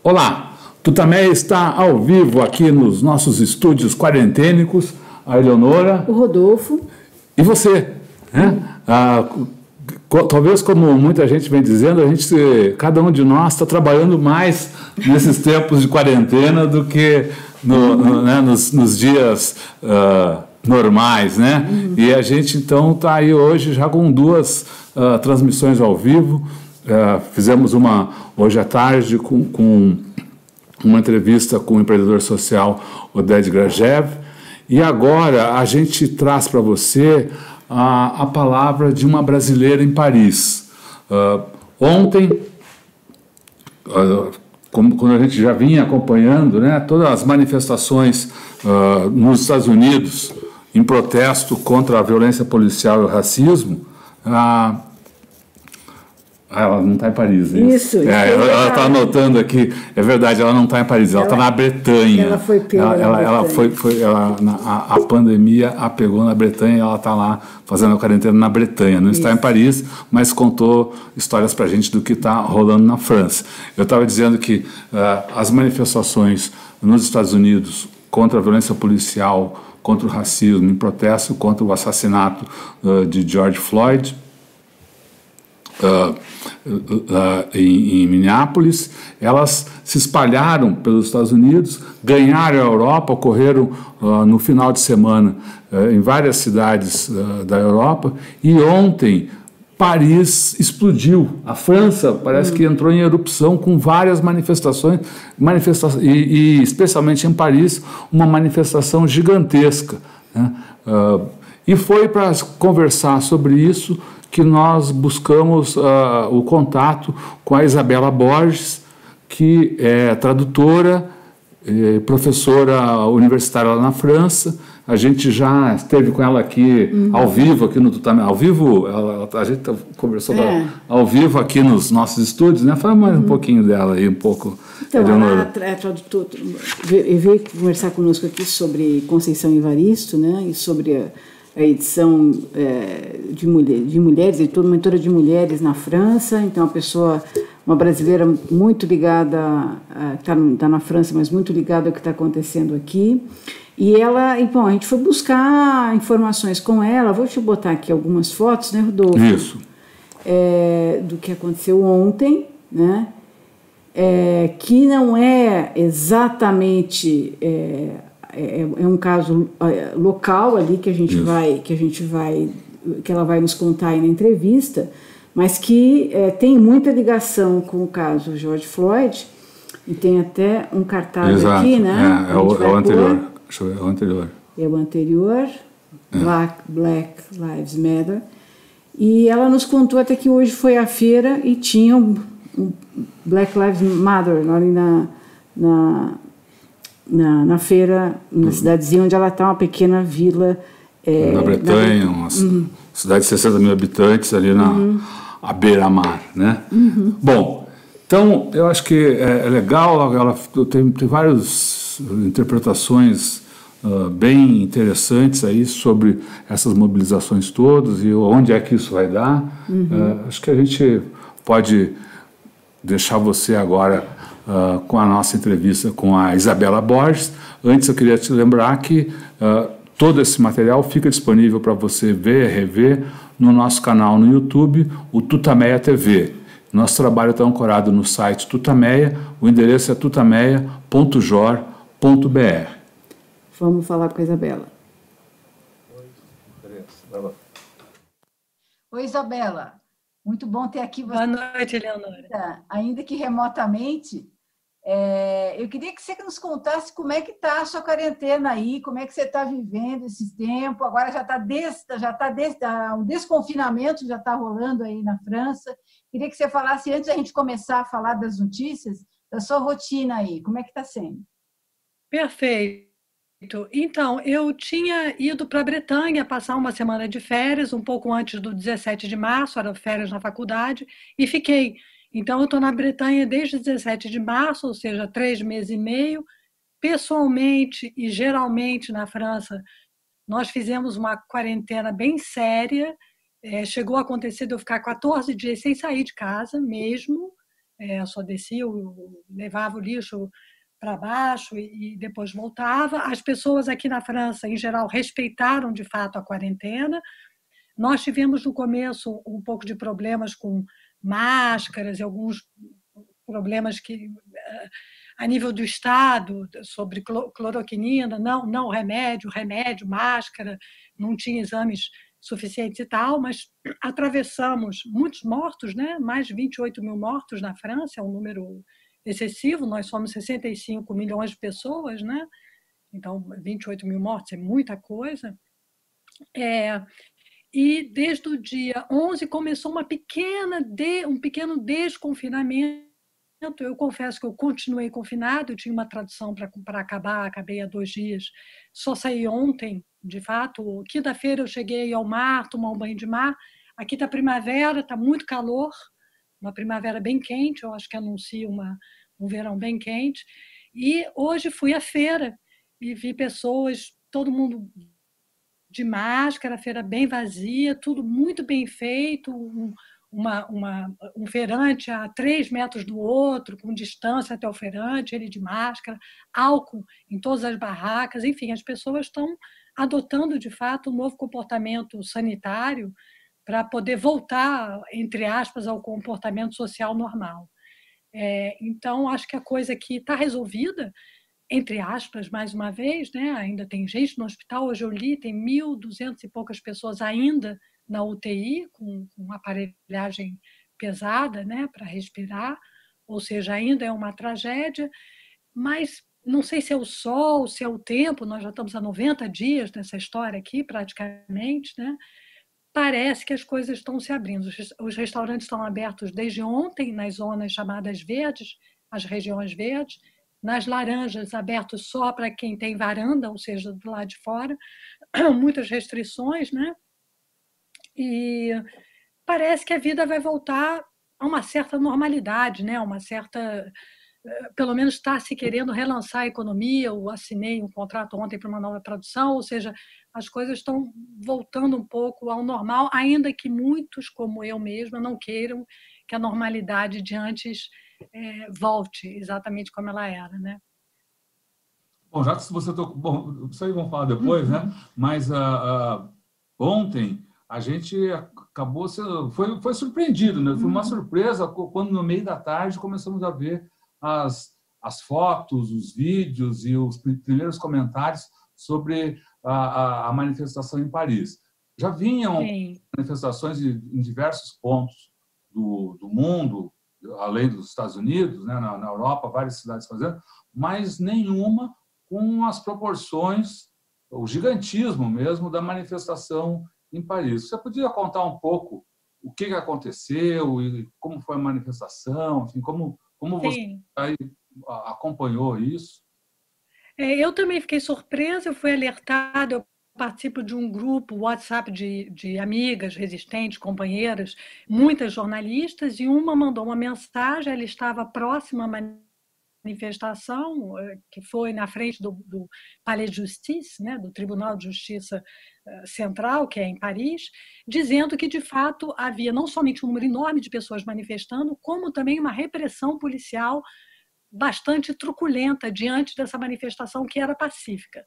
Olá, Tutameia está ao vivo aqui nos nossos estúdios quarentênicos, a Eleonora, o Rodolfo e você, né? Talvez, como muita gente vem dizendo, cada um de nós está trabalhando mais nesses tempos de quarentena do que nos dias normais, né? E a gente então está aí hoje já com duas transmissões ao vivo. Fizemos uma hoje à tarde com uma entrevista com o empreendedor social Oded Grajew, e agora a gente traz para você a palavra de uma brasileira em Paris. Ontem, quando a gente já vinha acompanhando, né, todas as manifestações nos Estados Unidos em protesto contra a violência policial e o racismo, ela não está em Paris, hein? Isso. Ela está anotando aqui. É verdade, ela não está em Paris, ela está na Bretanha. Ela foi pega a pandemia a pegou na Bretanha, ela está lá fazendo a quarentena na Bretanha. Não está em Paris, mas contou histórias para a gente do que está rolando na França. Eu estava dizendo que as manifestações nos Estados Unidos contra a violência policial, contra o racismo, em protesto contra o assassinato de George Floyd, em Minneapolis, elas se espalharam pelos Estados Unidos, ganharam a Europa, ocorreram no final de semana em várias cidades da Europa, e ontem Paris explodiu. A França parece que entrou em erupção com várias manifestações e especialmente em Paris, uma manifestação gigantesca, né? E foi para conversar sobre isso que nós buscamos o contato com a Isabela Borges, que é tradutora, professora universitária lá na França. A gente já esteve com ela aqui ao vivo, aqui no Tutameia. Ao vivo, a gente conversou ao vivo aqui nos nossos estúdios, né? Fala mais um pouquinho dela aí, um pouco. Então, ela é tradutora, veio conversar conosco aqui sobre Conceição Evaristo, né? E sobre a edição de mulheres, editora, mentora de mulheres na França. Então, uma brasileira muito ligada, está na França, mas muito ligada ao que está acontecendo aqui. E bom, a gente foi buscar informações com ela. Vou te botar aqui algumas fotos, né, Rodolfo? Isso. Do que aconteceu ontem, né? Que não é exatamente... É um caso local ali que ela vai nos contar aí na entrevista, mas que tem muita ligação com o caso George Floyd, e tem até um cartaz aqui, né? É o anterior. Deixa eu ver, é o anterior. É o anterior, Black Lives Matter. E ela nos contou até que hoje foi a feira e tinha um Black Lives Matter ali na feira, na cidadezinha onde ela está, uma pequena vila. Na Bretanha, uma cidade de 60 mil habitantes, ali à beira-mar, né? Bom, então, eu acho que é legal, ela tem várias interpretações bem interessantes aí sobre essas mobilizações todas e onde é que isso vai dar. Acho que a gente pode deixar você agora com a nossa entrevista com a Isabela Borges. Antes, eu queria te lembrar que todo esse material fica disponível para você ver e rever no nosso canal no YouTube, o Tutameia TV. Nosso trabalho está ancorado no site Tutameia, o endereço é tutameia.jor.br. Vamos falar com a Isabela. Oi, Isabela. Muito bom ter aqui você. Boa noite, Eleonora. Ainda que remotamente. Eu queria que você nos contasse como é que está a sua quarentena aí, como é que você está vivendo esse tempo. Agora o desconfinamento já está rolando aí na França. Queria que você falasse, antes da gente começar a falar das notícias, da sua rotina aí. Como é que está sendo? Perfeito. Então, eu tinha ido para a Bretanha passar uma semana de férias, um pouco antes do 17 de março, eram férias na faculdade, e fiquei. Então, eu estou na Bretanha desde 17 de março, ou seja, 3 meses e meio. Pessoalmente e geralmente na França, nós fizemos uma quarentena bem séria. Chegou a acontecer de eu ficar 14 dias sem sair de casa mesmo. só descia, levava o lixo para baixo e depois voltava. As pessoas aqui na França, em geral, respeitaram de fato a quarentena. Nós tivemos no começo um pouco de problemas com máscaras e alguns problemas que a nível do Estado, sobre cloroquinina, não remédio, máscara, não tinha exames suficientes e tal, mas atravessamos muitos mortos, né? Mais de 28 mil mortos na França, é um número excessivo, nós somos 65 milhões de pessoas, né? Então, 28 mil mortos é muita coisa. E desde o dia 11 começou um pequeno desconfinamento. Eu confesso que eu continuei confinado, eu tinha uma tradução para acabar, acabei há 2 dias, só saí ontem, de fato. Quinta-feira eu cheguei ao mar, tomar um banho de mar. Aqui está primavera, está muito calor, uma primavera bem quente, eu acho que anuncia um verão bem quente. E hoje fui à feira e vi pessoas, todo mundo de máscara, a feira bem vazia, tudo muito bem feito, um feirante a 3 metros do outro, com distância até o feirante, ele de máscara, álcool em todas as barracas, enfim, as pessoas estão adotando, de fato, um novo comportamento sanitário para poder voltar, entre aspas, ao comportamento social normal. Então, acho que a coisa aqui está resolvida, entre aspas, mais uma vez, né? Ainda tem gente no hospital, hoje eu li, tem 1.200 e poucas pessoas ainda na UTI, com aparelhagem pesada, né, para respirar, ou seja, ainda é uma tragédia, mas não sei se é o sol, se é o tempo, nós já estamos há 90 dias nessa história aqui, praticamente, né? Parece que as coisas estão se abrindo. Os restaurantes estão abertos desde ontem, nas zonas chamadas verdes, as regiões verdes, nas laranjas, abertos só para quem tem varanda, ou seja, do lado de fora, muitas restrições, né? E parece que a vida vai voltar a uma certa normalidade, né? Uma certa, pelo menos está se querendo relançar a economia. Eu assinei um contrato ontem para uma nova produção, ou seja, as coisas estão voltando um pouco ao normal, ainda que muitos, como eu mesma, não queiram que a normalidade de antes volte exatamente como ela era, né? Bom, já que você tocou... Bom, isso aí vamos falar depois, né? Mas ontem a gente acabou sendo... Foi surpreendido, né? Foi uma surpresa quando, no meio da tarde, começamos a ver as fotos, os vídeos e os primeiros comentários sobre a manifestação em Paris. Já vinham manifestações em diversos pontos do mundo, além dos Estados Unidos, né? Na Europa, várias cidades fazendo, mas nenhuma com as proporções, o gigantismo mesmo da manifestação em Paris. Você podia contar um pouco o que aconteceu e como foi a manifestação, enfim, como você aí acompanhou isso? Eu também fiquei surpresa, eu fui alertada, eu participo de um grupo WhatsApp de amigas resistentes, companheiras, muitas jornalistas, e uma mandou uma mensagem, ela estava próxima à manifestação, que foi na frente do Palais de Justice, né, do Tribunal de Justiça Central, que é em Paris, dizendo que, de fato, havia não somente um número enorme de pessoas manifestando, como também uma repressão policial bastante truculenta diante dessa manifestação que era pacífica.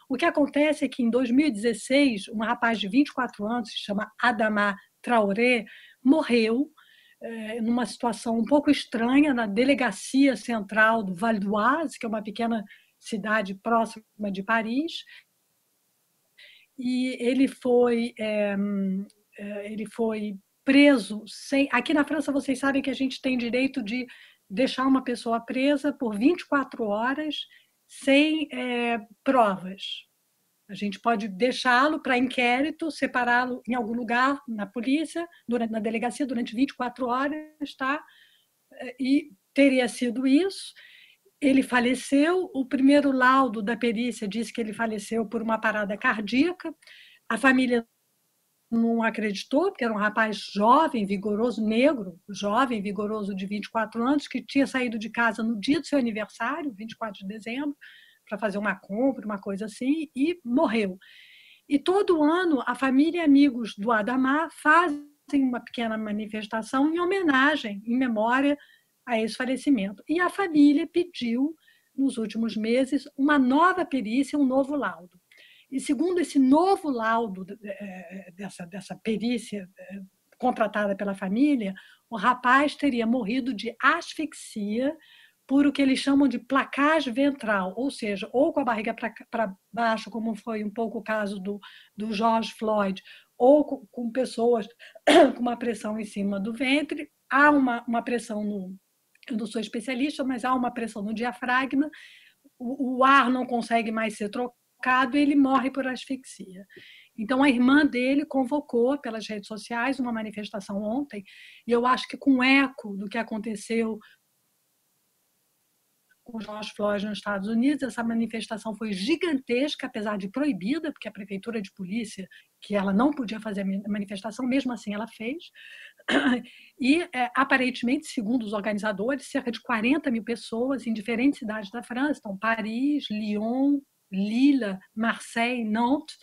O que acontece é que, em 2016, um rapaz de 24 anos, se chama Adama Traoré, morreu numa situação um pouco estranha na delegacia central do Val d'Oise, que é uma pequena cidade próxima de Paris, e ele foi preso sem... Aqui na França, vocês sabem que a gente tem direito de deixar uma pessoa presa por 24 horas sem provas. A gente pode deixá-lo para inquérito, separá-lo em algum lugar na polícia, na delegacia, durante 24 horas, tá? E teria sido isso. Ele faleceu. O primeiro laudo da perícia disse que ele faleceu por uma parada cardíaca. A família não acreditou, porque era um rapaz jovem, vigoroso, negro, jovem, vigoroso, de 24 anos, que tinha saído de casa no dia do seu aniversário, 24 de dezembro, para fazer uma compra, uma coisa assim, e morreu. E todo ano, a família e amigos do Adama fazem uma pequena manifestação em homenagem, em memória a esse falecimento. E a família pediu, nos últimos meses, uma nova perícia, um novo laudo. E, segundo esse novo laudo dessa perícia contratada pela família, o rapaz teria morrido de asfixia por o que eles chamam de placage ventral, ou seja, ou com a barriga para baixo, como foi um pouco o caso do George Floyd, ou com pessoas com uma pressão em cima do ventre. Há uma pressão eu não sou especialista, mas há uma pressão no diafragma, o ar não consegue mais ser trocado e ele morre por asfixia. Então, a irmã dele convocou pelas redes sociais uma manifestação ontem, e eu acho que com eco do que aconteceu com o George Floyd nos Estados Unidos, essa manifestação foi gigantesca, apesar de proibida, porque a prefeitura de polícia, que ela não podia fazer a manifestação, mesmo assim ela fez. E, aparentemente, segundo os organizadores, cerca de 40 mil pessoas em diferentes cidades da França, então Paris, Lyon, Lille, Marseille, Nantes,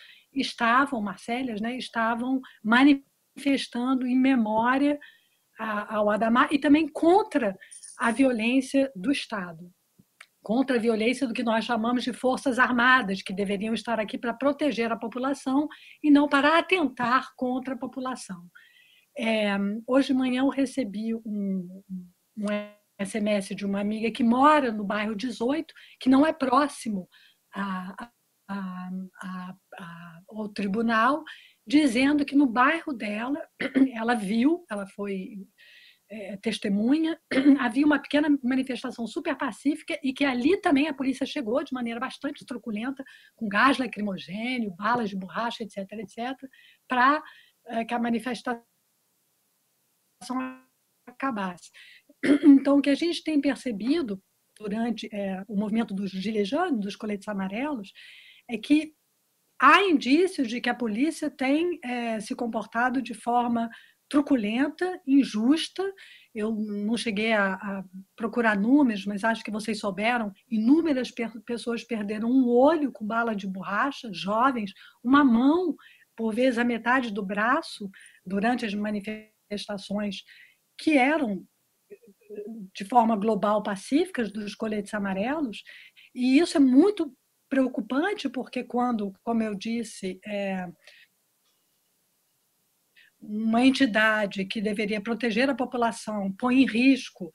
Marselhas, né, estavam manifestando em memória ao Adamar e também contra a violência do Estado, contra a violência do que nós chamamos de forças armadas, que deveriam estar aqui para proteger a população e não para atentar contra a população. Hoje de manhã eu recebi um SMS de uma amiga que mora no bairro 18, que não é próximo ao tribunal, dizendo que no bairro dela, ela foi testemunha, havia uma pequena manifestação super pacífica e que ali também a polícia chegou de maneira bastante truculenta, com gás lacrimogêneo, balas de borracha, etc., para que a manifestação acabasse. Então, o que a gente tem percebido durante o movimento dos Gilets jaunes, dos coletes amarelos, é que há indícios de que a polícia tem se comportado de forma truculenta, injusta. Eu não cheguei a procurar números, mas acho que vocês souberam, inúmeras pessoas perderam um olho com bala de borracha, jovens, uma mão, por vezes a metade do braço, durante as manifestações que eram, de forma global, pacíficas, dos coletes amarelos. E isso é muito preocupante, porque quando, como eu disse, uma entidade que deveria proteger a população põe em risco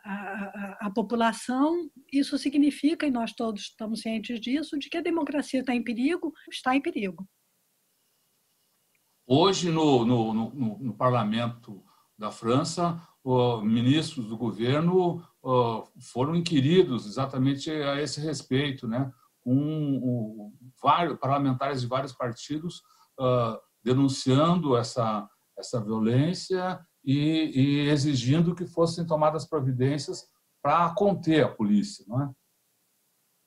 a população, isso significa, e nós todos estamos cientes disso, de que a democracia está em perigo, está em perigo. Hoje, no parlamento da França, ministros do governo foram inquiridos exatamente a esse respeito, né? Vários parlamentares de vários partidos denunciando essa violência e exigindo que fossem tomadas providências para conter a polícia, não é?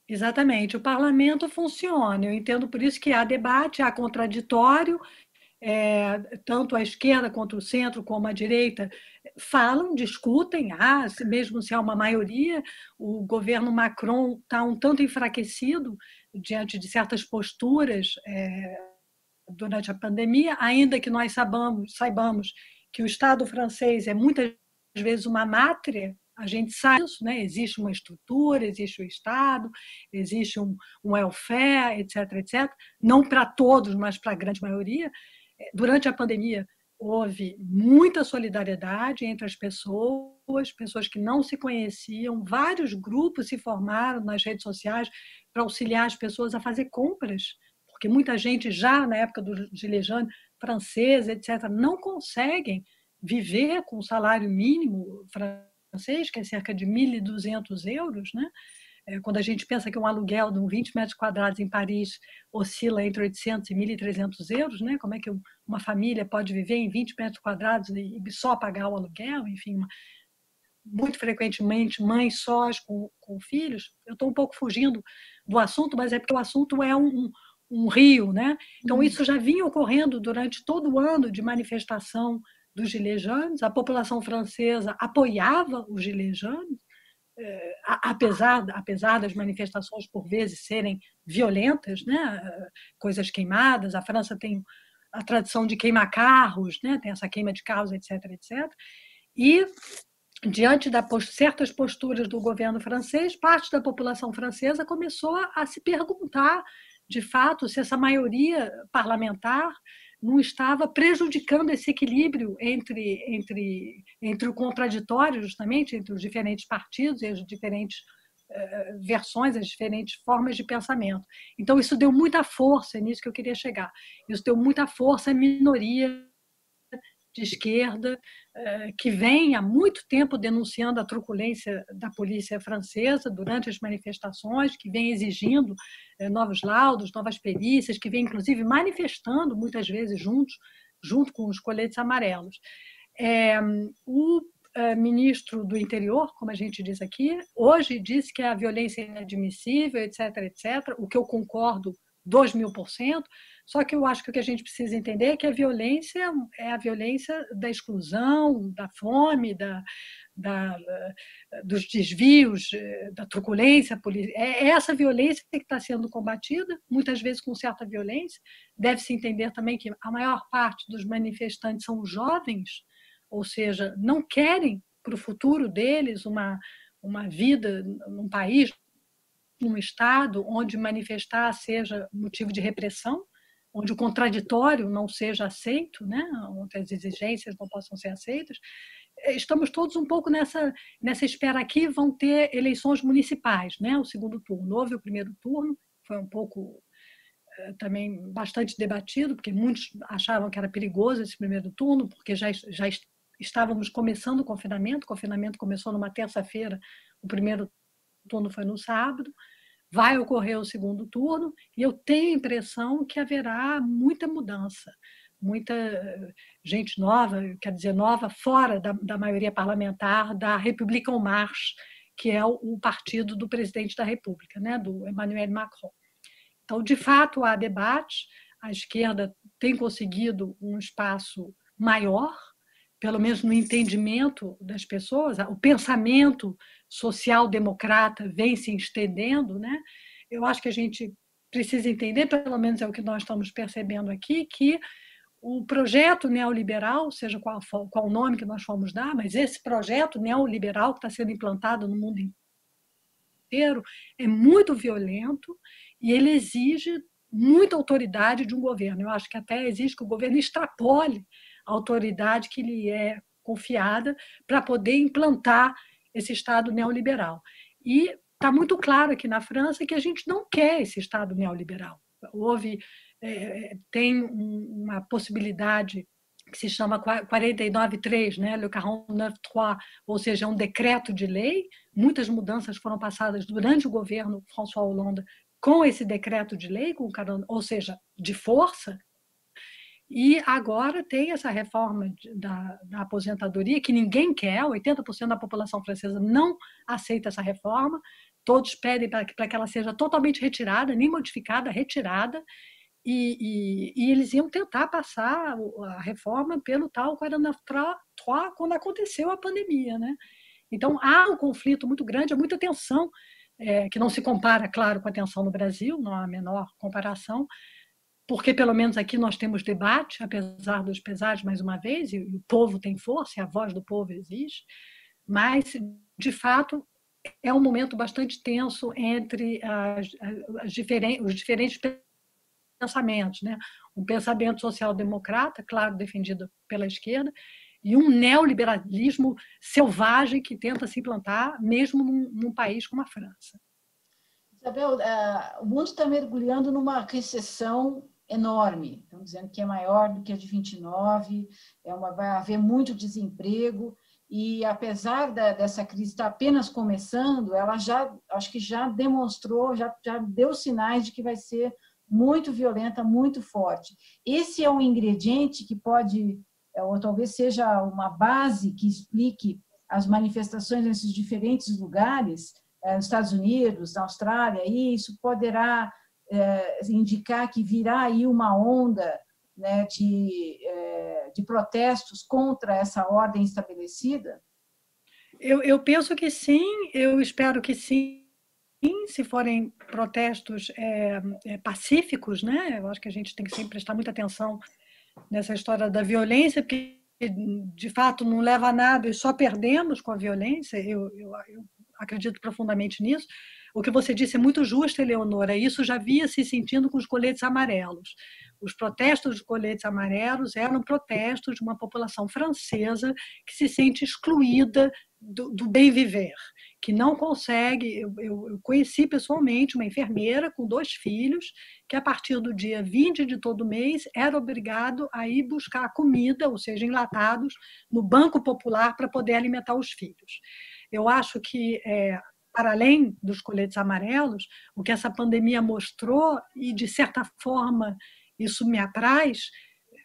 Exatamente. O parlamento funciona. Eu entendo por isso que há debate, há contraditório, tanto a esquerda quanto o centro como a direita falam, discutem, mesmo se há uma maioria, o governo Macron está um tanto enfraquecido diante de certas posturas durante a pandemia, ainda que nós saibamos que o Estado francês é muitas vezes uma mátria, a gente sabe isso, né? Existe uma estrutura, existe o Estado, existe um welfare, etc., não para todos, mas para a grande maioria. Durante a pandemia, houve muita solidariedade entre as pessoas que não se conheciam, vários grupos se formaram nas redes sociais para auxiliar as pessoas a fazer compras, porque muita gente já na época do Gilets jaunes, francês, etc., não conseguem viver com o salário mínimo francês, que é cerca de 1.200 euros, né? Quando a gente pensa que um aluguel de 20 metros quadrados em Paris oscila entre 800 e 1.300 euros, né? Como é que uma família pode viver em 20 metros quadrados e só pagar o aluguel? Enfim, muito frequentemente mães sós com filhos. Eu estou um pouco fugindo do assunto, mas é porque o assunto é um rio, né? Então, isso já vinha ocorrendo durante todo o ano de manifestação dos Gilets jaunes. A população francesa apoiava os Gilets jaunes, apesar das manifestações por vezes serem violentas, né? Coisas queimadas. A França tem a tradição de queimar carros, né? Tem essa queima de carros, etc., etc. E diante de certas posturas do governo francês, parte da população francesa começou a se perguntar, de fato, se essa maioria parlamentar não estava prejudicando esse equilíbrio entre o contraditório, justamente, entre os diferentes partidos e as diferentes versões, as diferentes formas de pensamento. Então, isso deu muita força, é nisso que eu queria chegar, isso deu muita força à minoria de esquerda, que vem há muito tempo denunciando a truculência da polícia francesa durante as manifestações, que vem exigindo novos laudos, novas perícias, que vem, inclusive, manifestando, muitas vezes, junto com os coletes amarelos. O ministro do Interior, como a gente diz aqui, hoje disse que a violência é inadmissível, etc., o que eu concordo 2000%, só que eu acho que o que a gente precisa entender é que a violência é a violência da exclusão, da fome, dos desvios, da truculência. É essa violência que está sendo combatida, muitas vezes com certa violência. Deve-se entender também que a maior parte dos manifestantes são jovens, ou seja, não querem para o futuro deles uma vida num país, num Estado onde manifestar seja motivo de repressão, onde o contraditório não seja aceito, né? Onde as exigências não possam ser aceitas. Estamos todos um pouco nessa espera aqui, vão ter eleições municipais, né? O segundo turno. Houve o primeiro turno, foi um pouco também bastante debatido, porque muitos achavam que era perigoso esse primeiro turno, porque já estávamos começando o confinamento começou numa terça-feira, o primeiro turno foi no sábado, vai ocorrer o segundo turno, e eu tenho a impressão que haverá muita mudança, muita gente nova, quer dizer, nova fora da maioria parlamentar da République En Marche, que é o partido do presidente da República, né, do Emmanuel Macron. Então, de fato, há debate, a esquerda tem conseguido um espaço maior, pelo menos no entendimento das pessoas, o pensamento social-democrata vem se estendendo, né? Eu acho que a gente precisa entender, pelo menos é o que nós estamos percebendo aqui, que o projeto neoliberal, seja qual o nome que nós formos dar, mas esse projeto neoliberal que está sendo implantado no mundo inteiro é muito violento e ele exige muita autoridade de um governo. Eu acho que até exige que o governo extrapole a autoridade que lhe é confiada para poder implantar esse Estado neoliberal. E está muito claro aqui na França que a gente não quer esse Estado neoliberal. Tem uma possibilidade que se chama 49.3, né, le 49.3, ou seja, um decreto de lei. Muitas mudanças foram passadas durante o governo François Hollande com esse decreto de lei, ou seja, de força. E agora tem essa reforma da aposentadoria, que ninguém quer, 80% da população francesa não aceita essa reforma, todos pedem para que ela seja totalmente retirada, nem modificada, retirada, e eles iam tentar passar a reforma pelo tal 49.3 quando aconteceu a pandemia, né? Então, há um conflito muito grande, há muita tensão, que não se compara, claro, com a tensão no Brasil, não há a menor comparação, porque pelo menos aqui nós temos debate, apesar dos pesares, mais uma vez, e o povo tem força, e a voz do povo existe, mas, de fato, é um momento bastante tenso entre os diferentes pensamentos, né? Um pensamento social-democrata, claro, defendido pela esquerda, e um neoliberalismo selvagem que tenta se implantar mesmo num país como a França. Isabel, o mundo está mergulhando numa recessão enorme, estão dizendo que é maior do que a de 29, vai haver muito desemprego, e apesar dessa crise estar apenas começando, ela acho que já demonstrou, já deu sinais de que vai ser muito violenta, muito forte. Esse é um ingrediente que pode, ou talvez seja uma base que explique as manifestações nesses diferentes lugares, nos Estados Unidos, na Austrália, e isso poderá indicar que virá aí uma onda, né, de protestos contra essa ordem estabelecida? Eu penso que sim, eu espero que sim, se forem protestos pacíficos, né? Eu acho que a gente tem que sempre prestar muita atenção nessa história da violência, porque de fato não leva a nada e só perdemos com a violência, eu acredito profundamente nisso. O que você disse é muito justo, Eleonora, isso já via se sentindo com os coletes amarelos. Os protestos de coletes amarelos eram protestos de uma população francesa que se sente excluída do bem viver, que não consegue. Eu conheci pessoalmente uma enfermeira com 2 filhos, que a partir do dia 20 de todo mês era obrigado a ir buscar comida, ou seja, enlatados, no Banco Popular para poder alimentar os filhos. Eu acho que, para além dos coletes amarelos, o que essa pandemia mostrou, e de certa forma isso me apraz,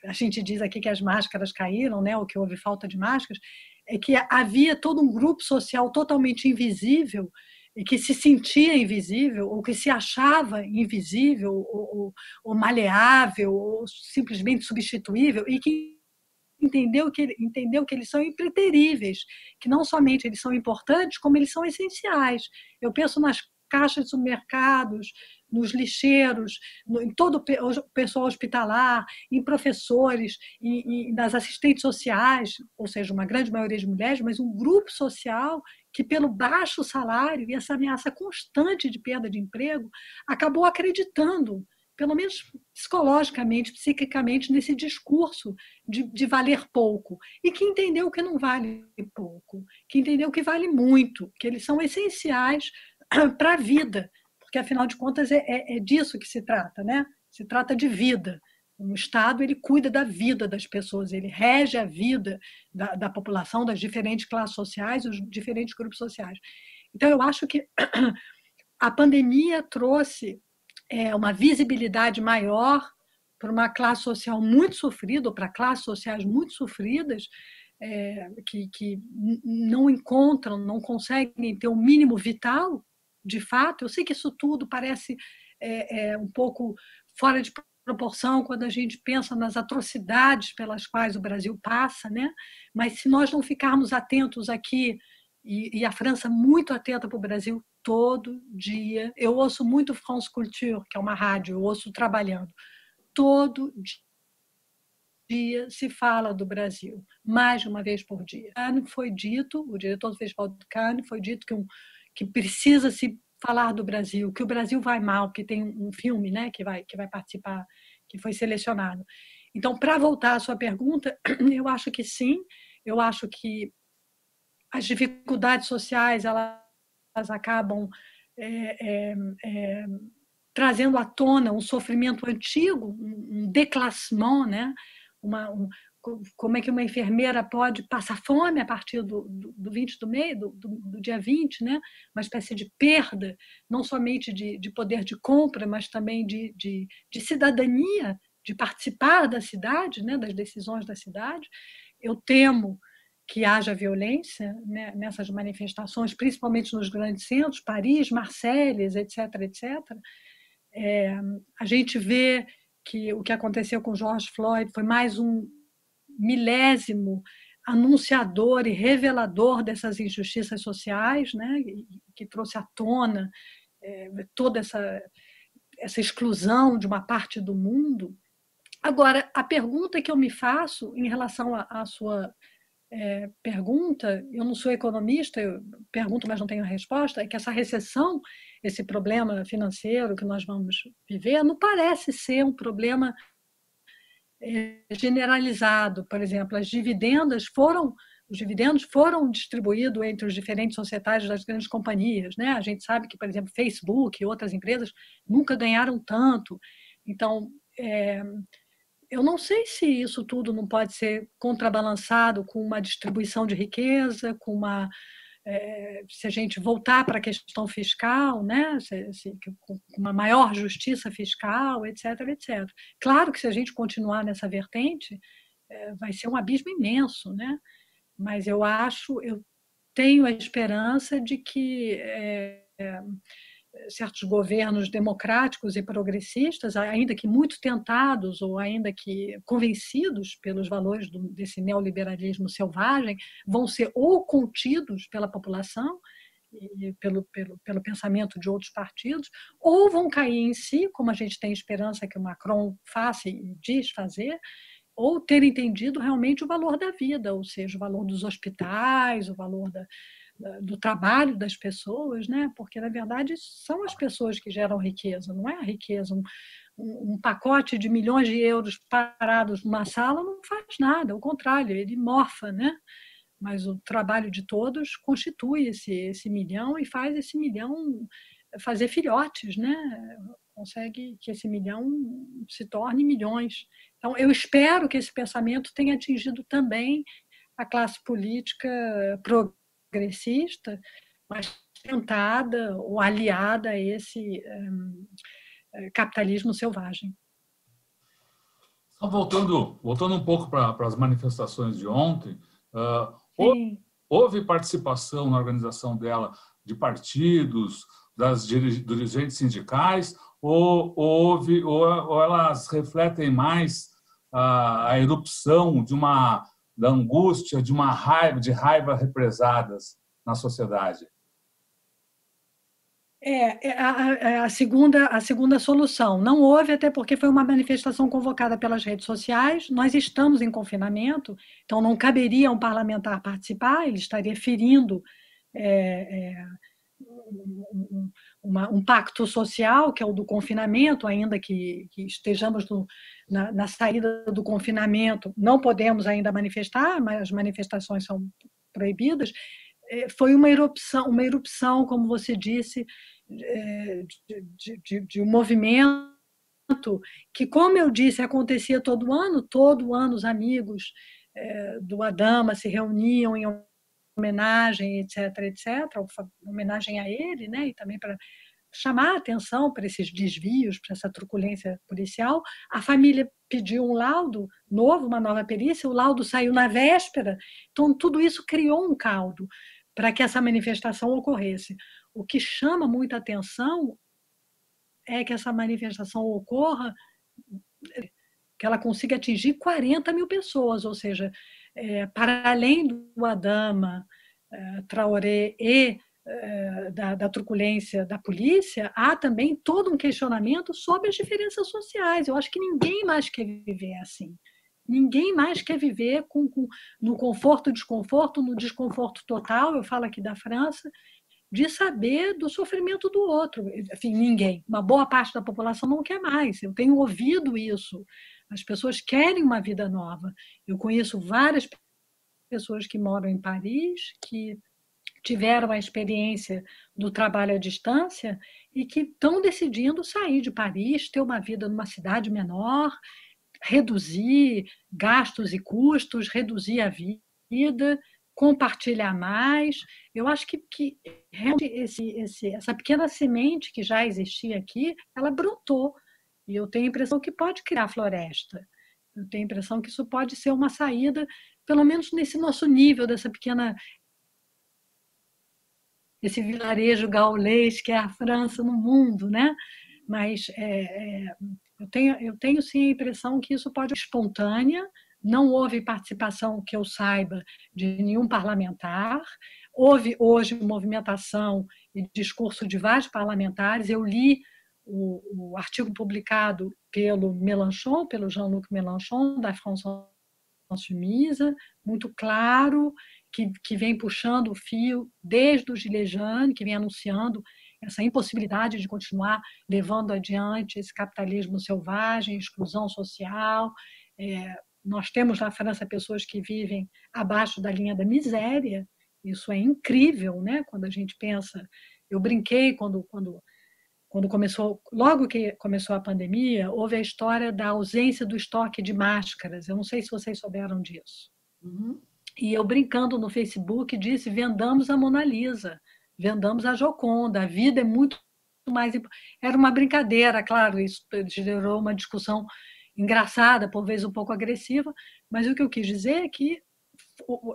a gente diz aqui que as máscaras caíram, né, ou que houve falta de máscaras, é que havia todo um grupo social totalmente invisível e que se sentia invisível, ou que se achava invisível, ou maleável, ou simplesmente substituível, e que entendeu que eles são impreteríveis, que não somente eles são importantes, como eles são essenciais. Eu penso nas caixas de supermercados, nos lixeiros, em todo o pessoal hospitalar, em professores, nas assistentes sociais, ou seja, uma grande maioria de mulheres, mas um grupo social que, pelo baixo salário e essa ameaça constante de perda de emprego, acabou acreditando, pelo menos psicologicamente, psiquicamente, nesse discurso de valer pouco, e que entendeu que não vale pouco, que entendeu que vale muito, que eles são essenciais para a vida, porque, afinal de contas, é disso que se trata, né? Se trata de vida. O Estado, ele cuida da vida das pessoas, ele rege a vida da população, das diferentes classes sociais, os diferentes grupos sociais. Então, eu acho que a pandemia trouxe uma visibilidade maior para uma classe social muito sofrida, ou para classes sociais muito sofridas, que não encontram, não conseguem ter o mínimo vital, de fato. Eu sei que isso tudo parece um pouco fora de proporção quando a gente pensa nas atrocidades pelas quais o Brasil passa, né? Mas se nós não ficarmos atentos aqui, e a França muito atenta para o Brasil todo dia, eu ouço muito France Culture, que é uma rádio, eu ouço trabalhando, todo dia se fala do Brasil, mais de uma vez por dia. Foi dito, o diretor do Festival de Cannes, foi dito que precisa se falar do Brasil, que o Brasil vai mal, que tem um filme, né, que vai participar, que foi selecionado. Então, para voltar à sua pergunta, eu acho que sim, eu acho que as dificuldades sociais elas acabam trazendo à tona um sofrimento antigo, um déclassement, né? Como é que uma enfermeira pode passar fome a partir do 20 do mês, do dia 20, né? Uma espécie de perda, não somente de poder de compra, mas também de cidadania, de participar da cidade, né? Das decisões da cidade. Eu temo que haja violência, né, nessas manifestações, principalmente nos grandes centros, Paris, Marselhas, etc., etc. A gente vê que o que aconteceu com George Floyd foi mais um milésimo anunciador e revelador dessas injustiças sociais, né, que trouxe à tona toda essa exclusão de uma parte do mundo. Agora, a pergunta que eu me faço em relação à sua pergunta, eu não sou economista, eu pergunto, mas não tenho resposta, é que essa recessão, esse problema financeiro que nós vamos viver, não parece ser um problema generalizado. Por exemplo, os dividendos foram distribuídos entre os diferentes societários das grandes companhias, né? A gente sabe que, por exemplo, Facebook e outras empresas nunca ganharam tanto. Então, eu não sei se isso tudo não pode ser contrabalançado com uma distribuição de riqueza, se a gente voltar para a questão fiscal, né? Com uma maior justiça fiscal, etc., etc. Claro que se a gente continuar nessa vertente, vai ser um abismo imenso, né? Mas eu tenho a esperança de que certos governos democráticos e progressistas, ainda que muito tentados ou ainda que convencidos pelos valores desse neoliberalismo selvagem, vão ser ou contidos pela população e pelo pensamento de outros partidos, ou vão cair em si, como a gente tem esperança que o Macron faça e diz fazer, ou ter entendido realmente o valor da vida, ou seja, o valor dos hospitais, o valor do trabalho das pessoas, né? Porque, na verdade, são as pessoas que geram riqueza, não é a riqueza. Um pacote de milhões de euros parados numa sala não faz nada, ao contrário, ele morfa, né? Mas o trabalho de todos constitui esse milhão e faz esse milhão fazer filhotes, né? Consegue que esse milhão se torne milhões. Então, eu espero que esse pensamento tenha atingido também a classe política progressista, mas tentada ou aliada a esse capitalismo selvagem. Então, voltando um pouco para as manifestações de ontem, houve participação na organização dela de partidos, das dirigentes sindicais, ou elas refletem mais a erupção da angústia, de raiva represadas na sociedade? A segunda solução. Não houve, até porque foi uma manifestação convocada pelas redes sociais. Nós estamos em confinamento, então não caberia a um parlamentar participar, ele estaria ferindo um pacto social, que é o do confinamento, ainda que estejamos na saída do confinamento, não podemos ainda manifestar, mas as manifestações são proibidas. Foi uma erupção, como você disse, de um movimento que, como eu disse, acontecia todo ano os amigos do Adama se reuniam em homenagem, etc., homenagem a ele, né, e também para chamar a atenção para esses desvios, para essa truculência policial. A família pediu um laudo novo, uma nova perícia, o laudo saiu na véspera, então tudo isso criou um caldo para que essa manifestação ocorresse. O que chama muita atenção é que essa manifestação ocorra, que ela consiga atingir 40 mil pessoas, ou seja, para além do Adama, Traoré e da truculência da polícia, há também todo um questionamento sobre as diferenças sociais. Eu acho que ninguém mais quer viver assim. Ninguém mais quer viver no conforto, desconforto, no desconforto total, eu falo aqui da França, de saber do sofrimento do outro. Enfim, ninguém. Uma boa parte da população não quer mais. Eu tenho ouvido isso. As pessoas querem uma vida nova. Eu conheço várias pessoas que moram em Paris, que tiveram a experiência do trabalho à distância e que estão decidindo sair de Paris, ter uma vida numa cidade menor, reduzir gastos e custos, reduzir a vida, compartilhar mais. Eu acho que realmente essa pequena semente que já existia aqui, ela brotou. E eu tenho a impressão que pode criar floresta. Eu tenho a impressão que isso pode ser uma saída, pelo menos nesse nosso nível, esse vilarejo gaulês que é a França no mundo, né? Mas eu tenho sim a impressão que isso pode ser espontânea. Não houve participação, que eu saiba, de nenhum parlamentar. Houve hoje movimentação e discurso de vários parlamentares. Eu li o artigo publicado pelo Jean-Luc Mélenchon, da France Insoumise, muito claro, que vem puxando o fio desde o Gilets Jaunes, que vem anunciando essa impossibilidade de continuar levando adiante esse capitalismo selvagem, exclusão social. Nós temos na França pessoas que vivem abaixo da linha da miséria. Isso é incrível, né? Quando a gente pensa. Eu brinquei quando começou, logo que começou a pandemia, houve a história da ausência do estoque de máscaras. Eu não sei se vocês souberam disso. Uhum. E eu, brincando no Facebook, disse: vendamos a Mona Lisa, vendamos a Gioconda, a vida é muito mais... Era uma brincadeira, claro, isso gerou uma discussão engraçada, por vezes um pouco agressiva, mas o que eu quis dizer é que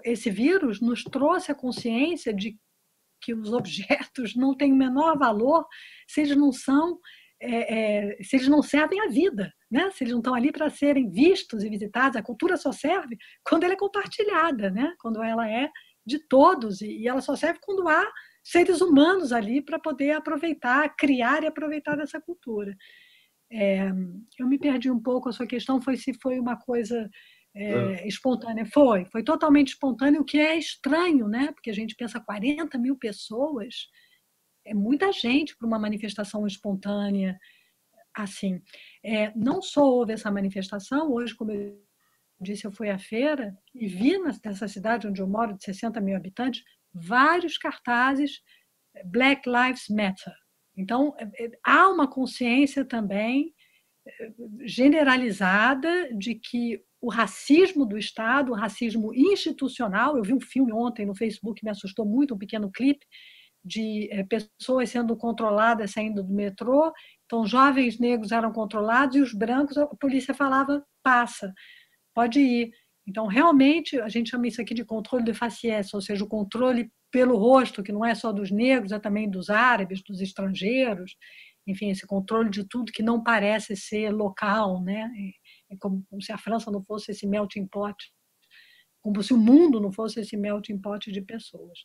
esse vírus nos trouxe a consciência de que os objetos não têm o menor valor se eles não se eles não servem à vida, né? Se eles não estão ali para serem vistos e visitados. A cultura só serve quando ela é compartilhada, né? Quando ela é de todos, e ela só serve quando há seres humanos ali para poder aproveitar, criar e aproveitar dessa cultura. Eu me perdi um pouco. A sua questão foi se foi uma coisa espontânea. Foi totalmente espontâneo, o que é estranho, né? Porque a gente pensa 40 mil pessoas, é muita gente para uma manifestação espontânea assim. Não só houve essa manifestação, hoje, como eu disse, eu fui à feira e vi nessa cidade onde eu moro, de 60 mil habitantes, vários cartazes Black Lives Matter. Então, há uma consciência também generalizada de que o racismo do Estado, o racismo institucional, eu vi um filme ontem no Facebook que me assustou muito, um pequeno clipe, de pessoas sendo controladas saindo do metrô, então jovens negros eram controlados e os brancos, a polícia falava, passa, pode ir. Então, realmente, a gente chama isso aqui de controle de faciès, ou seja, o controle pelo rosto, que não é só dos negros, é também dos árabes, dos estrangeiros, enfim, esse controle de tudo que não parece ser local, né? É como se a França não fosse esse melting pot, como se o mundo não fosse esse melting pot de pessoas.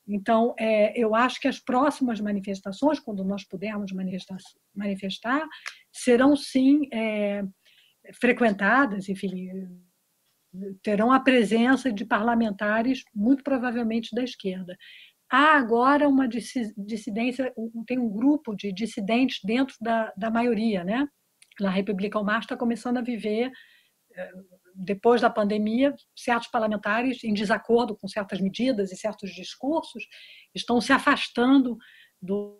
Então, eu acho que as próximas manifestações, quando nós pudermos manifestar, serão, sim, frequentadas, enfim, terão a presença de parlamentares, muito provavelmente da esquerda. Há agora uma dissidência, tem um grupo de dissidentes dentro da maioria, né? A República Au Marche está começando a viver, depois da pandemia, certos parlamentares, em desacordo com certas medidas e certos discursos, estão se afastando do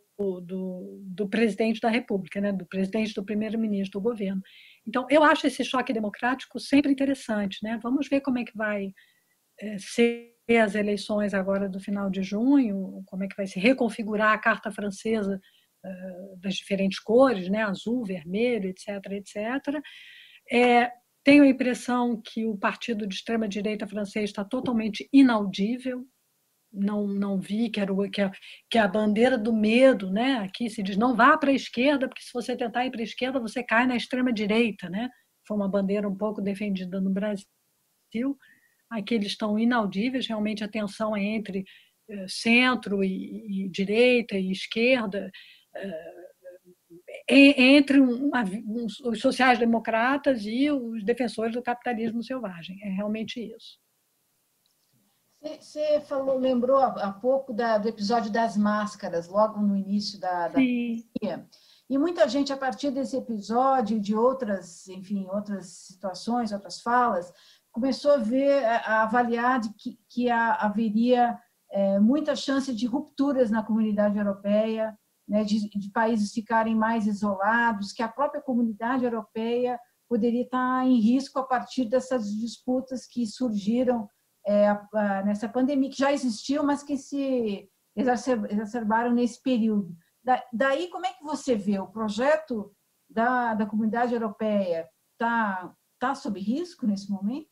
presidente da República, né? Do presidente, do primeiro-ministro, do governo. Então, eu acho esse choque democrático sempre interessante, né? Vamos ver como é que vai ser as eleições agora do final de junho, como é que vai se reconfigurar a Carta Francesa das diferentes cores, né? Azul, vermelho, etc., etc. Tenho a impressão que o partido de extrema-direita francês está totalmente inaudível. Não vi que a bandeira do medo, né? Aqui se diz não vá para a esquerda, porque se você tentar ir para a esquerda, você cai na extrema-direita, né? Foi uma bandeira um pouco defendida no Brasil. Aqui eles estão inaudíveis, realmente a tensão é entre centro e direita e esquerda, entre os sociais-democratas e os defensores do capitalismo selvagem. É realmente isso. Você lembrou há pouco do episódio das máscaras, logo no início da pandemia. E muita gente, a partir desse episódio e de outras, enfim, outras situações, outras falas, começou a avaliar que haveria muita chance de rupturas na comunidade europeia, né, de países ficarem mais isolados, que a própria comunidade europeia poderia estar em risco a partir dessas disputas que surgiram nessa pandemia, que já existiam, mas que se exacerbaram nesse período. Daí, como é que você vê? O projeto da comunidade europeia está sob risco nesse momento?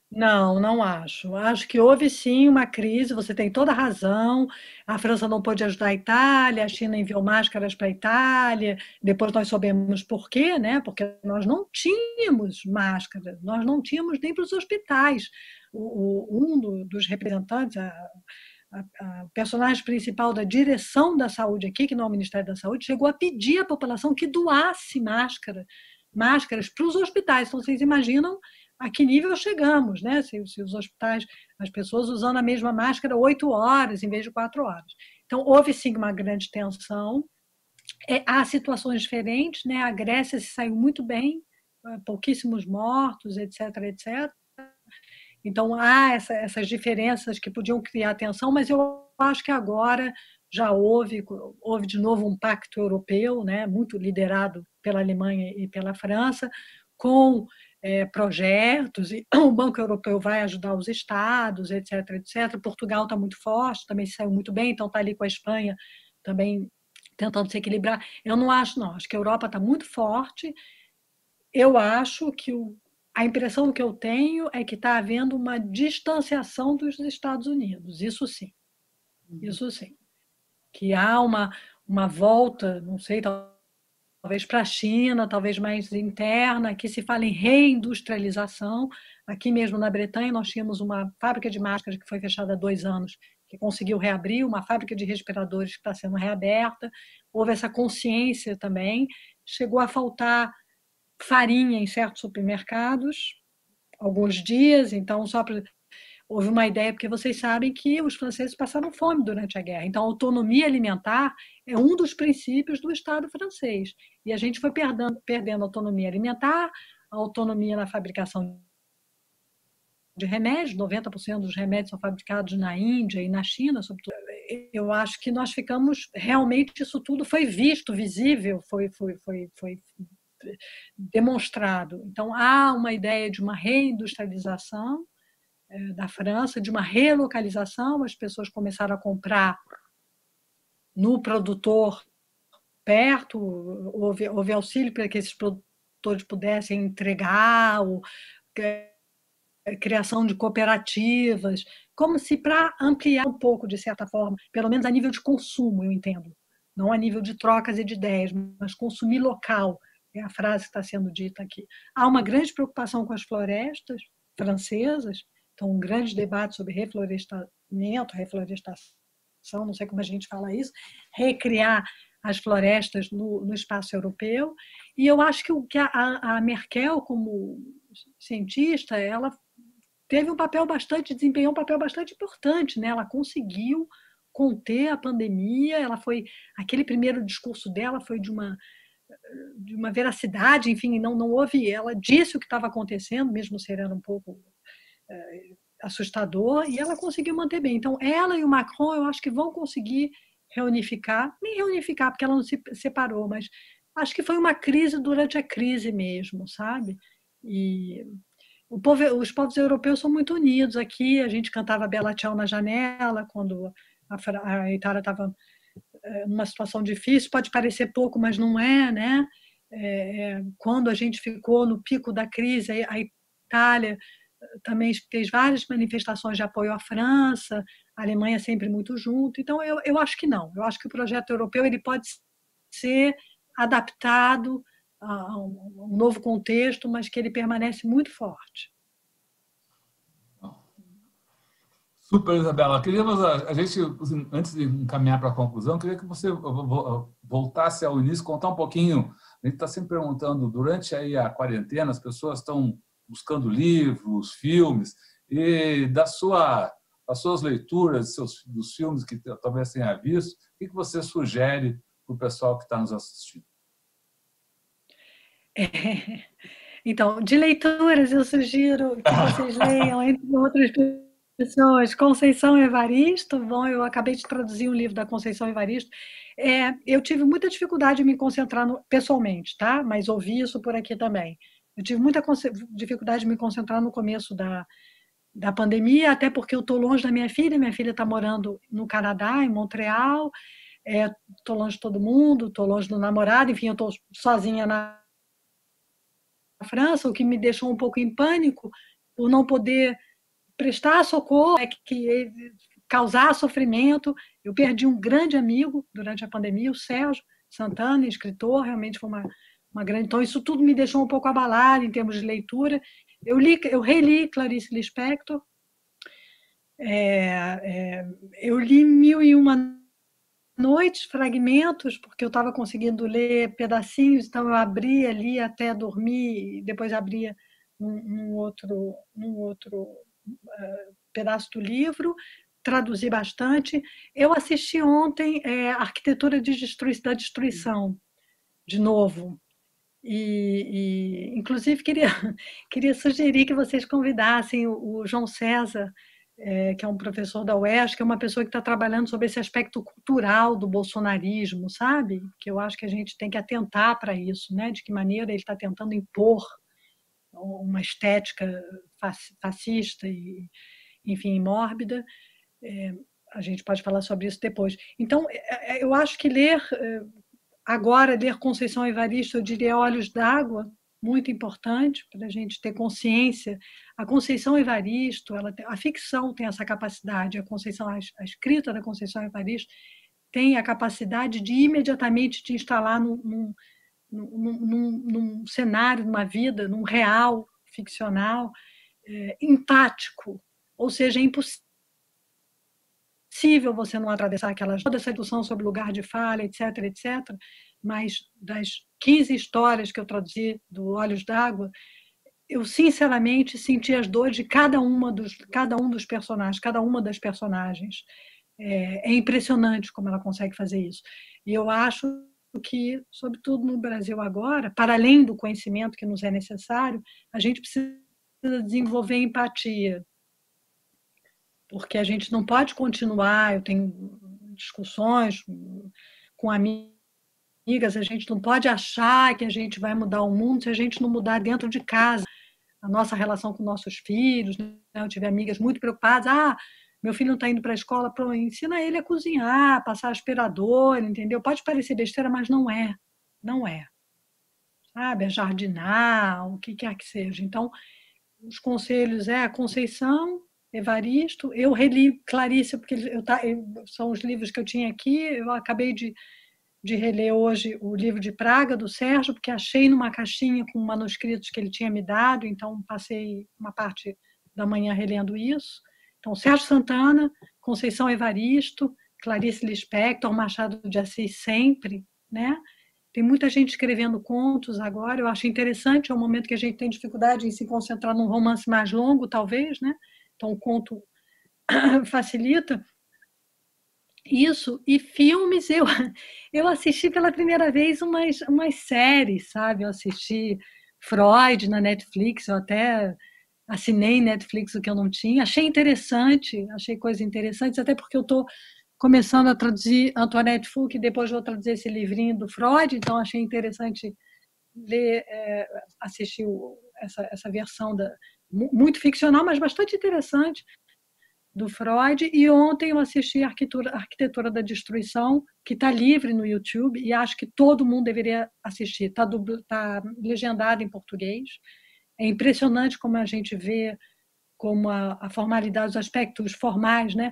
Não acho. Acho que houve sim uma crise, você tem toda a razão. A França não pôde ajudar a Itália, a China enviou máscaras para a Itália, depois nós soubemos por quê, né? Porque nós não tínhamos máscaras, nós não tínhamos nem para os hospitais. Um dos representantes, a personagem principal da direção da saúde aqui, que não é o Ministério da Saúde, chegou a pedir à população que doasse máscaras para os hospitais. Então, vocês imaginam a que nível chegamos, né? Se os hospitais, as pessoas usando a mesma máscara 8 horas em vez de 4 horas. Então, houve sim uma grande tensão. Há situações diferentes, né? A Grécia se saiu muito bem, pouquíssimos mortos, etc., etc. Então, há essas diferenças que podiam criar tensão, mas eu acho que agora já houve de novo um pacto europeu, né? Muito liderado pela Alemanha e pela França, com projetos, e o Banco Europeu vai ajudar os estados, etc., etc. Portugal está muito forte, também saiu muito bem, então está ali com a Espanha também tentando se equilibrar. Eu não acho, não. Acho que a Europa está muito forte. Eu acho que a impressão que eu tenho é que está havendo uma distanciação dos Estados Unidos. Isso sim. Isso sim. Que há uma volta, não sei, talvez para a China, talvez mais interna, que se fala em reindustrialização. Aqui mesmo na Bretanha, nós tínhamos uma fábrica de máscaras que foi fechada há 2 anos, que conseguiu reabrir, uma fábrica de respiradores que está sendo reaberta. Houve essa consciência também. Chegou a faltar farinha em certos supermercados, alguns dias, então houve uma ideia, porque vocês sabem que os franceses passaram fome durante a guerra, então a autonomia alimentar é um dos princípios do Estado francês, e a gente foi perdendo a autonomia alimentar, a autonomia na fabricação de remédios, 90% dos remédios são fabricados na Índia e na China, sobretudo. Eu acho que nós ficamos, realmente isso tudo foi visto, visível, foi demonstrado. Então, há uma ideia de uma reindustrialização da França, de uma relocalização, as pessoas começaram a comprar no produtor perto, houve auxílio para que esses produtores pudessem entregar, criação de cooperativas, como se para ampliar um pouco, de certa forma, pelo menos a nível de consumo, eu entendo, não a nível de trocas e de ideias, mas consumir local, é a frase que está sendo dita aqui. Há uma grande preocupação com as florestas francesas, então um grande debate sobre reflorestamento, reflorestação, não sei como a gente fala isso, recriar as florestas no espaço europeu, e eu acho que a Merkel, como cientista, ela desempenhou um papel bastante importante, né? Ela conseguiu conter a pandemia, aquele primeiro discurso dela foi de uma veracidade, enfim, não houve, ela disse o que estava acontecendo, mesmo sendo um pouco assustador, e ela conseguiu manter bem. Então, ela e o Macron, eu acho que vão conseguir nem reunificar, porque ela não se separou, mas acho que foi uma crise durante a crise mesmo, sabe? E os povos europeus são muito unidos aqui, a gente cantava Bella Ciao na janela, quando a Itália estava numa situação difícil, pode parecer pouco, mas não é, né? Quando a gente ficou no pico da crise, a Itália também fez várias manifestações de apoio à França, a Alemanha sempre muito junto. Então, eu acho que não. Eu acho que o projeto europeu ele pode ser adaptado a um novo contexto, mas que ele permanece muito forte. Super, Isabela. Queríamos, a gente, antes de encaminhar para a conclusão, queria que você voltasse ao início, contar um pouquinho. A gente está sempre perguntando, durante aí a quarentena, as pessoas estão buscando livros, filmes, e das suas leituras, dos filmes que talvez tenha visto, o que você sugere para o pessoal que está nos assistindo? Então, de leituras, eu sugiro que vocês leiam, entre outras pessoas, Conceição Evaristo. Bom, eu acabei de traduzir um livro da Conceição Evaristo. Eu tive muita dificuldade em me concentrar pessoalmente, tá? Mas ouvi isso por aqui também. Eu tive muita dificuldade de me concentrar no começo da pandemia, até porque eu estou longe da minha filha está morando no Canadá, em Montreal, estou longe de todo mundo, estou longe do namorado, enfim, eu estou sozinha na França, o que me deixou um pouco em pânico por não poder prestar socorro, que causar sofrimento. Eu perdi um grande amigo durante a pandemia, o Sérgio Santana, escritor, realmente foi uma grande... Então, isso tudo me deixou um pouco abalada em termos de leitura. Eu reli Clarice Lispector, eu li 1001 Noites, fragmentos, porque eu estava conseguindo ler pedacinhos, então eu abria ali até dormir, e depois abria num outro pedaço do livro, traduzi bastante. Eu assisti ontem Arquitetura da Destruição, de novo, e inclusive queria sugerir que vocês convidassem o João César, que é um professor da UERJ, que é uma pessoa que está trabalhando sobre esse aspecto cultural do bolsonarismo, sabe? Que eu acho que a gente tem que atentar para isso, né? De que maneira ele está tentando impor uma estética fascista e, enfim, mórbida. A gente pode falar sobre isso depois. Então, eu acho que ler Conceição Evaristo, eu diria Olhos d'Água, muito importante para a gente ter consciência. A Conceição Evaristo, a ficção tem essa capacidade, a escrita da Conceição Evaristo tem a capacidade de imediatamente te instalar num cenário, numa vida, num real ficcional, empático, ou seja, é impossível você não atravessar toda essa discussão sobre lugar de fala, etc., mas das 15 histórias que eu traduzi do Olhos d'Água, eu sinceramente senti as dores de cada um dos personagens, cada uma das personagens. É impressionante como ela consegue fazer isso. E eu acho que, sobretudo no Brasil agora, para além do conhecimento que nos é necessário, a gente precisa desenvolver empatia, porque a gente não pode continuar. Eu tenho discussões com amigas, a gente não pode achar que a gente vai mudar o mundo se a gente não mudar dentro de casa. A nossa relação com nossos filhos, né? Eu tive amigas muito preocupadas. Meu filho não está indo para a escola, ensina ele a cozinhar, passar aspirador, entendeu? Pode parecer besteira, mas não é. Não é. Sabe? É jardinar, o que quer que seja. Então, os conselhos a Conceição, Evaristo. Eu reli Clarice, porque são os livros que eu tinha aqui. Eu acabei de reler hoje o livro de Praga, do Sérgio, porque achei numa caixinha com manuscritos que ele tinha me dado, então passei uma parte da manhã relendo isso. Então, Sérgio Santana, Conceição Evaristo, Clarice Lispector, Machado de Assis sempre, né? Tem muita gente escrevendo contos agora, eu acho interessante, é um momento que a gente tem dificuldade em se concentrar num romance mais longo, talvez, né? Então, o conto facilita isso. E filmes, eu assisti pela primeira vez umas séries, sabe? Eu assisti Freud na Netflix, eu até assinei Netflix o que eu não tinha, achei interessante, achei coisas interessantes, até porque eu estou começando a traduzir Antoinette Fouque, e depois vou traduzir esse livrinho do Freud, então achei interessante ler, assistir essa versão muito ficcional, mas bastante interessante, do Freud. E ontem eu assisti a Arquitetura da Destruição, que está livre no YouTube, e acho que todo mundo deveria assistir. Tá legendado em português. É impressionante como a gente vê como a formalidade, os aspectos formais, né?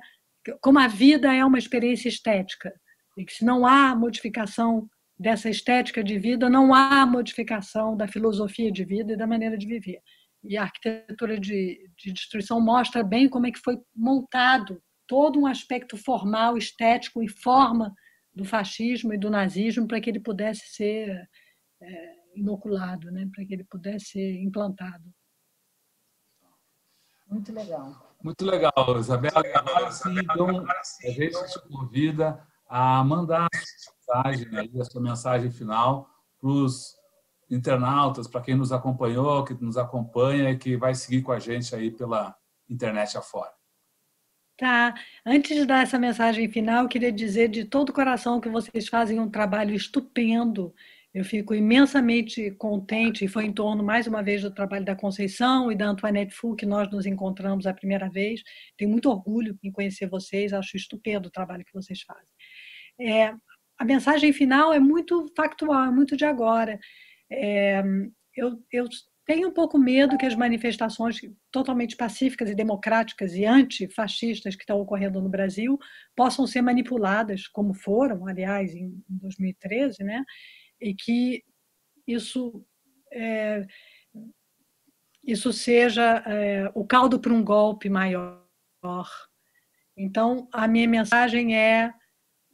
Como a vida é uma experiência estética, e que se não há modificação dessa estética de vida, não há modificação da filosofia de vida e da maneira de viver. E a Arquitetura de Destruição mostra bem como é que foi montado todo um aspecto formal, estético e forma do fascismo e do nazismo para que ele pudesse ser inoculado, né? Para que ele pudesse ser implantado. Muito legal. Muito legal, Isabela. Agora sim, então, a gente te convida a mandar a sua mensagem final para os internautas, para quem nos acompanhou, que nos acompanha e que vai seguir com a gente aí pela internet afora. Tá. Antes de dar essa mensagem final, eu queria dizer de todo o coração que vocês fazem um trabalho estupendo. Eu fico imensamente contente, e foi em torno, mais uma vez, do trabalho da Conceição e da Antoinette Fouque que nós nos encontramos a primeira vez. Tenho muito orgulho em conhecer vocês, acho estupendo o trabalho que vocês fazem. A mensagem final é muito factual, é muito de agora. Eu tenho um pouco medo que as manifestações totalmente pacíficas e democráticas e antifascistas que estão ocorrendo no Brasil possam ser manipuladas, como foram, aliás, em 2013, né? E que isso seja o caldo para um golpe maior. Então, a minha mensagem é: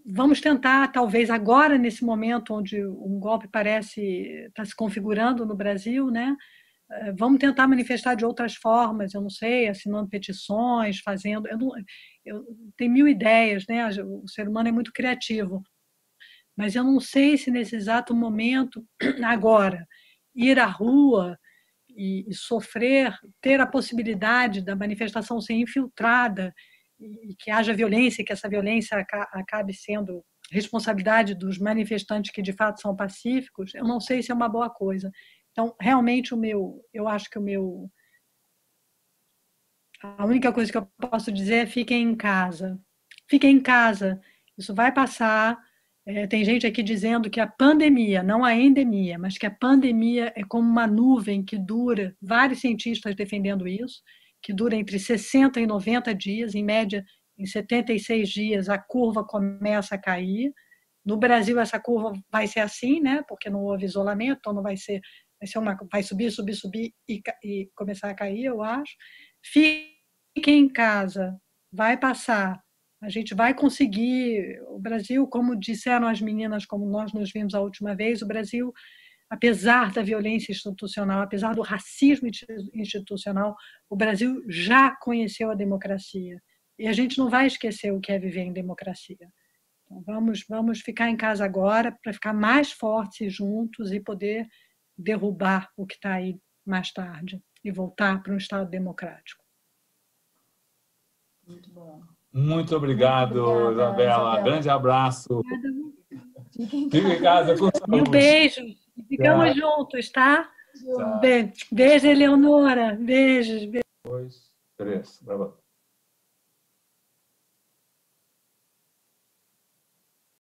vamos tentar, talvez agora, nesse momento onde um golpe parece estar se configurando no Brasil, né? Vamos tentar manifestar de outras formas, eu não sei, assinando petições, fazendo... Eu tenho mil ideias, né? O ser humano é muito criativo. Mas eu não sei se nesse exato momento, agora, ir à rua e sofrer, ter a possibilidade da manifestação ser infiltrada e que haja violência, que essa violência acabe sendo responsabilidade dos manifestantes que de fato são pacíficos, eu não sei se é uma boa coisa. Então, realmente, eu acho que a única coisa que eu posso dizer é: fiquem em casa. Fiquem em casa, isso vai passar. Tem gente aqui dizendo que a pandemia, não a endemia, mas que a pandemia é como uma nuvem que dura, vários cientistas defendendo isso, que dura entre 60 e 90 dias, em média, em 76 dias a curva começa a cair. No Brasil, essa curva vai ser assim, né? Porque não houve isolamento, então não vai ser vai subir, subir, subir e começar a cair, eu acho. Fiquem em casa, vai passar. A gente vai conseguir. O Brasil, como disseram as meninas, como nós nos vimos a última vez, o Brasil apesar da violência institucional, apesar do racismo institucional, o Brasil já conheceu a democracia. E a gente não vai esquecer o que é viver em democracia. Então, vamos ficar em casa agora para ficar mais fortes juntos e poder derrubar o que está aí mais tarde e voltar para um Estado democrático. Muito bom. Muito obrigado, Isabela. Grande abraço. Fique em casa com saúde. Um beijo. Ficamos juntos, tá? Beijo, Eleonora. Beijos. 2, 3. Bravo.